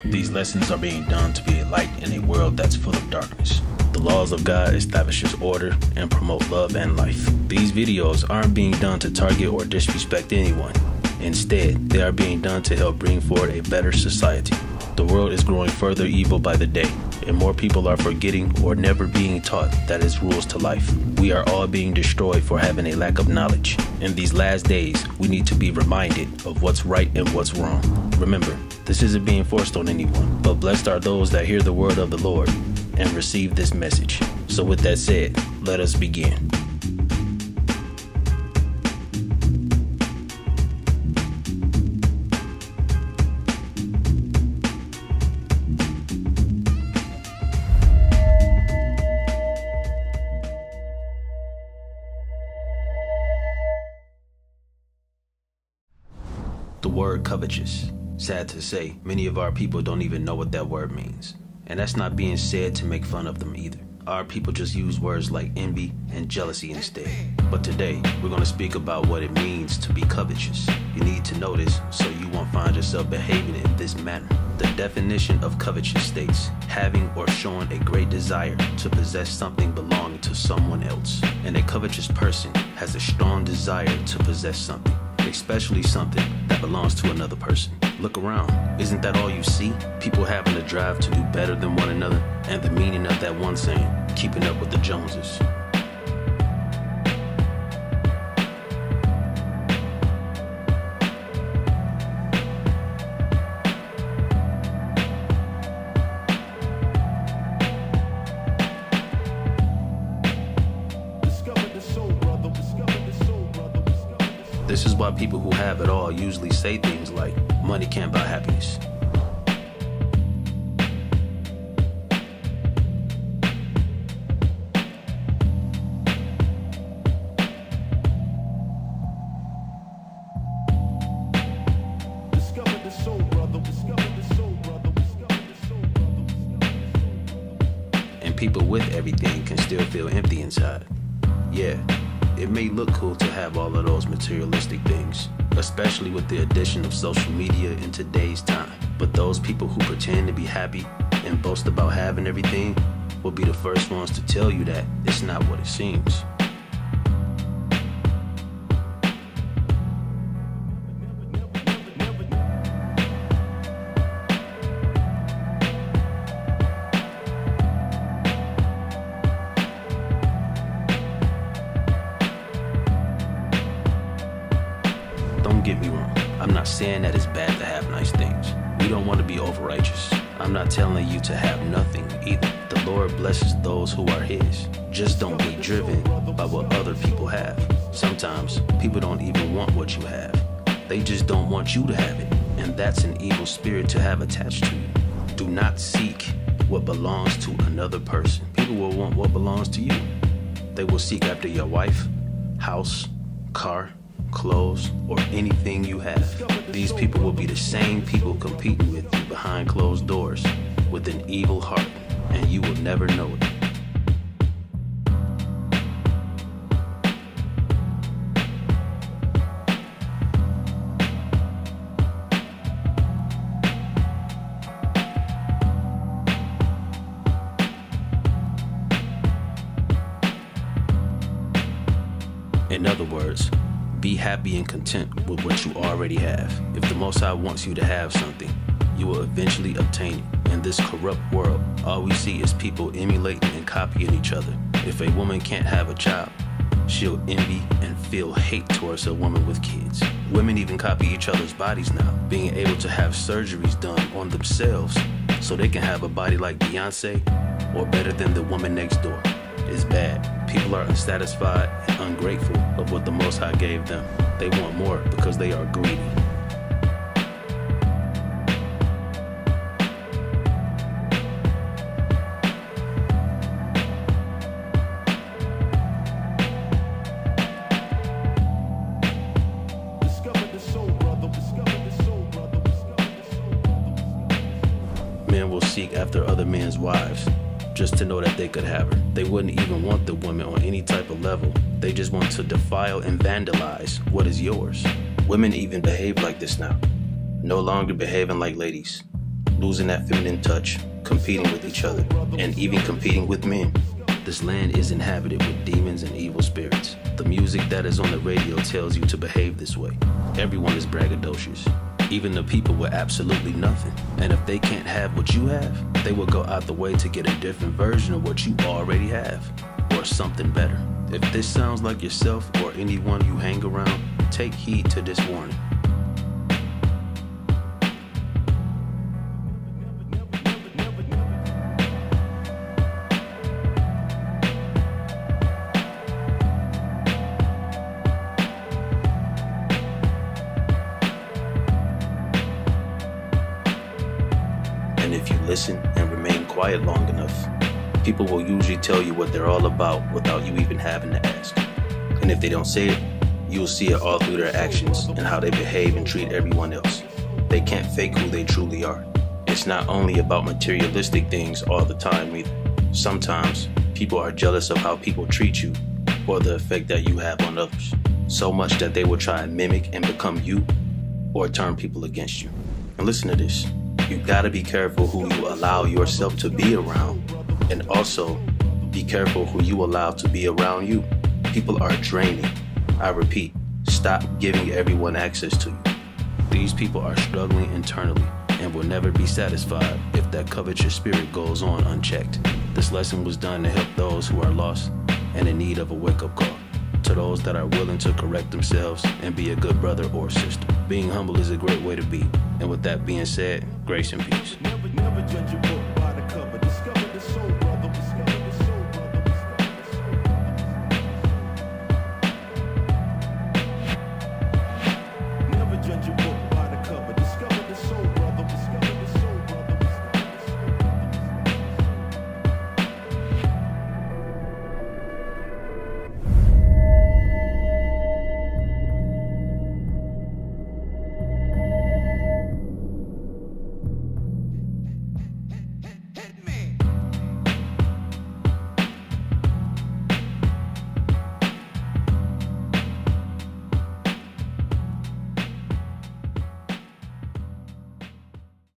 These lessons are being done to be a light in a world that's full of darkness. The laws of God establishes order and promote love and life. These videos aren't being done to target or disrespect anyone. Instead, they are being done to help bring forward a better society. The world is growing further evil by the day, and more people are forgetting or never being taught that is rules to life. We are all being destroyed for having a lack of knowledge. In these last days, we need to be reminded of what's right and what's wrong. Remember, this isn't being forced on anyone, but blessed are those that hear the word of the Lord and receive this message. So with that said, let us begin. The word covetous. Sad to say, many of our people don't even know what that word means. And that's not being said to make fun of them either. Our people just use words like envy and jealousy instead. But today, we're going to speak about what it means to be covetous. You need to know this so you won't find yourself behaving in this manner. The definition of covetous states, having or showing a great desire to possess something belonging to someone else. And a covetous person has a strong desire to possess something, especially something that belongs to another person. Look around. Isn't that all you see? People having a drive to do better than one another, and the meaning of that one saying, keeping up with the Joneses. This is why people who have it all usually say things like, money can't buy happiness. And people with everything can still feel empty inside. Yeah. It may look cool to have all of those materialistic things, especially with the addition of social media in today's time. But those people who pretend to be happy and boast about having everything will be the first ones to tell you that it's not what it seems. Don't get me wrong, I'm not saying that it's bad to have nice things. We don't want to be over-righteous. I'm not telling you to have nothing either. The Lord blesses those who are His. Just don't be driven by what other people have. Sometimes people don't even want what you have. They just don't want you to have it. And that's an evil spirit to have attached to you. Do not seek what belongs to another person. People will want what belongs to you. They will seek after your wife, house, car, clothes, or anything you have. These people will be the same people competing with you behind closed doors with an evil heart, and you will never know it. In other words, be happy and content with what you already have. If the Most High wants you to have something, you will eventually obtain it. In this corrupt world, all we see is people emulating and copying each other. If a woman can't have a child, she'll envy and feel hate towards a woman with kids. Women even copy each other's bodies now, being able to have surgeries done on themselves so they can have a body like Beyonce or better than the woman next door. It's bad. People are unsatisfied and ungrateful of what the Most High gave them. They want more because they are greedy. Men will seek after other men's wives just to know that they could have her. They wouldn't even want the woman on any type of level. They just want to defile and vandalize what is yours. Women even behave like this now. No longer behaving like ladies. losing that feminine touch, competing with each other, and even competing with men. This land is inhabited with demons and evil spirits. The music that is on the radio tells you to behave this way. Everyone is braggadocious, even the people with absolutely nothing. And if they can't have what you have, they will go out the way to get a different version of what you already have, or something better. If this sounds like yourself or anyone you hang around, take heed to this warning. And if you listen and remain quiet long enough, people will usually tell you what they're all about without you even having to ask. And if they don't say it, you'll see it all through their actions and how they behave and treat everyone else. They can't fake who they truly are. It's not only about materialistic things all the time either. Sometimes people are jealous of how people treat you or the effect that you have on others, so much that they will try and mimic and become you or turn people against you. And listen to this. You gotta be careful who you allow yourself to be around, and also be careful who you allow to be around you. People are draining. I repeat, stop giving everyone access to you. These people are struggling internally and will never be satisfied if that covetous spirit goes on unchecked. This lesson was done to help those who are lost and in need of a wake-up call, to those that are willing to correct themselves and be a good brother or sister. Being humble is a great way to be. And with that being said, grace and peace. Never judge a book